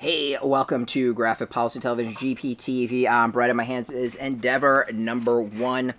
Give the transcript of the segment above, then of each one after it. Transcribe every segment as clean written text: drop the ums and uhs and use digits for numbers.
Hey, welcome to Graphic Policy Television GPTV. I'm Brett, and my hands is Endeavour #1.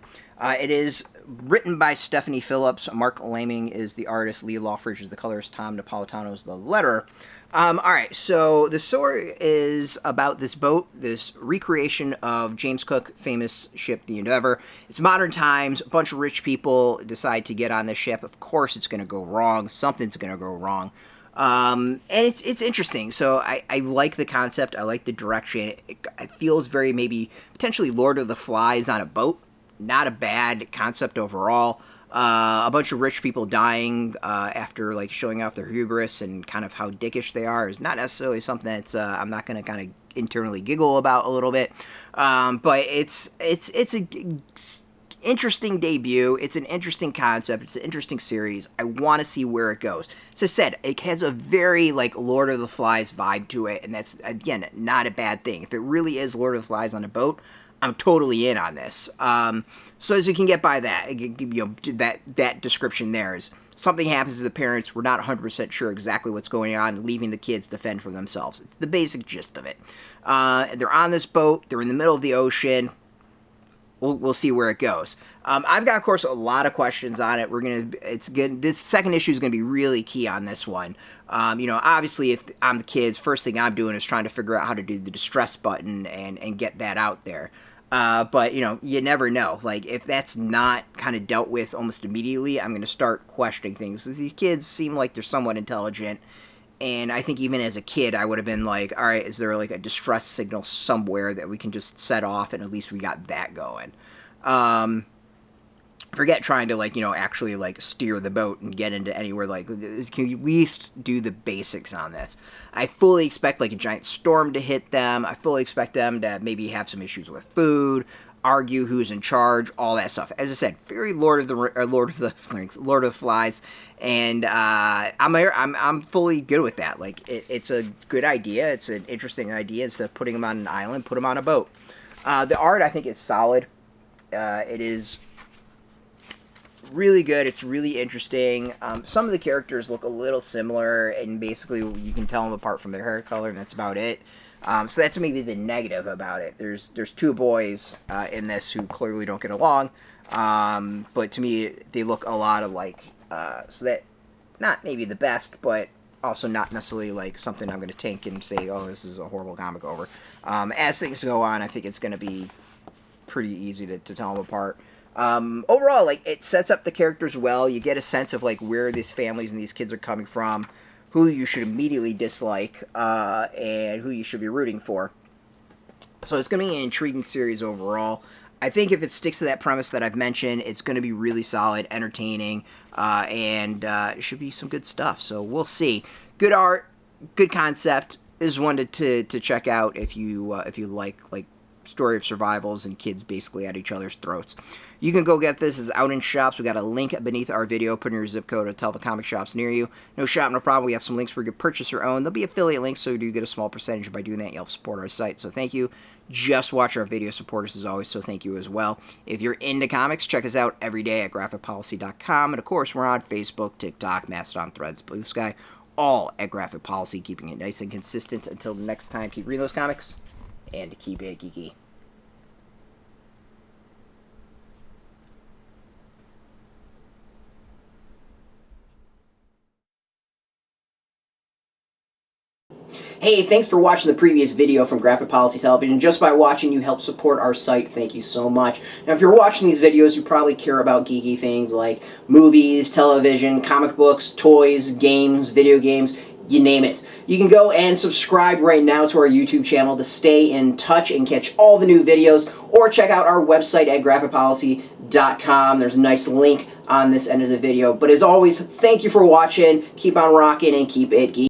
It is written by Stephanie Phillips. Marc Laming is the artist. Loughridge is the colorist. Tom Napolitano is the letterer. Alright, so the story is about this boat, this recreation of James Cook's famous ship, the Endeavour. It's modern times. A bunch of rich people decide to get on this ship. Of course, it's going to go wrong. Something's going to go wrong. And it's interesting. So I like the concept. I like the direction. It feels very maybe potentially Lord of the Flies on a boat. Not a bad concept overall. A bunch of rich people dying after like showing off their hubris and kind of how dickish they are is not necessarily something that's I'm not going to kind of internally giggle about a little bit. But it's a interesting debut. It's an interesting concept. It's an interesting series. I want to see where it goes. As I said, it has a very like Lord of the Flies vibe to it, and that's again not a bad thing. If it really is Lord of the Flies on a boat, I'm totally in on this. So as you can get by that, that description there is something happens to the parents. We're not 100% sure exactly what's going on, leaving the kids to fend for themselves. It's the basic gist of it. They're on this boat. They're in the middle of the ocean. We'll see where it goes. I've got, of course, a lot of questions on it. It's good. This second issue is going to be really key on this one. Obviously, if I'm the kids, first thing I'm doing is trying to figure out how to do the distress button and get that out there. But, you never know. Like, if that's not kind of dealt with almost immediately, I'm going to start questioning things. These kids seem like they're somewhat intelligent. And I think even as a kid, I would have been like, all right, is there like a distress signal somewhere that we can just set off, and at least we got that going. Forget trying to actually steer the boat and get into anywhere. Can you at least do the basics on this? I fully expect like a giant storm to hit them. I fully expect them to maybe have some issues with food, argue who's in charge, all that stuff. As I said, very Lord of the Flies, and I'm fully good with that. Like it's a good idea. It's an interesting idea. Instead of putting them on an island, put them on a boat. The art I think is solid. It is really good. It's really interesting. Some of the characters look a little similar, and basically you can tell them apart from their hair color, and that's about it. So that's maybe the negative about it. There's two boys in this who clearly don't get along, but to me they look a lot alike. So that not maybe the best, but also not necessarily like something I'm going to tank and say, oh, this is a horrible comic over. As things go on, I think it's going to be pretty easy to tell them apart. Overall, like it sets up the characters well. You get a sense of like where these families and these kids are coming from, who you should immediately dislike, and who you should be rooting for. So it's going to be an intriguing series overall. I think if it sticks to that premise that I've mentioned, it's going to be really solid, entertaining, and it should be some good stuff. So we'll see. Good art, good concept. This is one to check out if you like story of survivals and kids basically at each other's throats. You can go get this. It's out in shops. We got a link beneath our video. Put in your zip code to tell the comic shops near you. No shop, no problem. We have some links where you can purchase your own. There'll be affiliate links, so you do get a small percentage. By doing that, you help support our site. So thank you. Just watch our video. Support us as always, so thank you as well. If you're into comics, check us out every day at graphicpolicy.com. And of course, we're on Facebook, TikTok, Mastodon, Threads, Blue Sky, all at Graphic Policy, keeping it nice and consistent. Until the next time, keep reading those comics and keep it geeky. Hey, thanks for watching the previous video from Graphic Policy Television. Just by watching, you help support our site. Thank you so much. Now, if you're watching these videos, you probably care about geeky things like movies, television, comic books, toys, games, video games, you name it. You can go and subscribe right now to our YouTube channel to stay in touch and catch all the new videos, or check out our website at graphicpolicy.com. There's a nice link on this end of the video. But as always, thank you for watching. Keep on rocking and keep it geeky.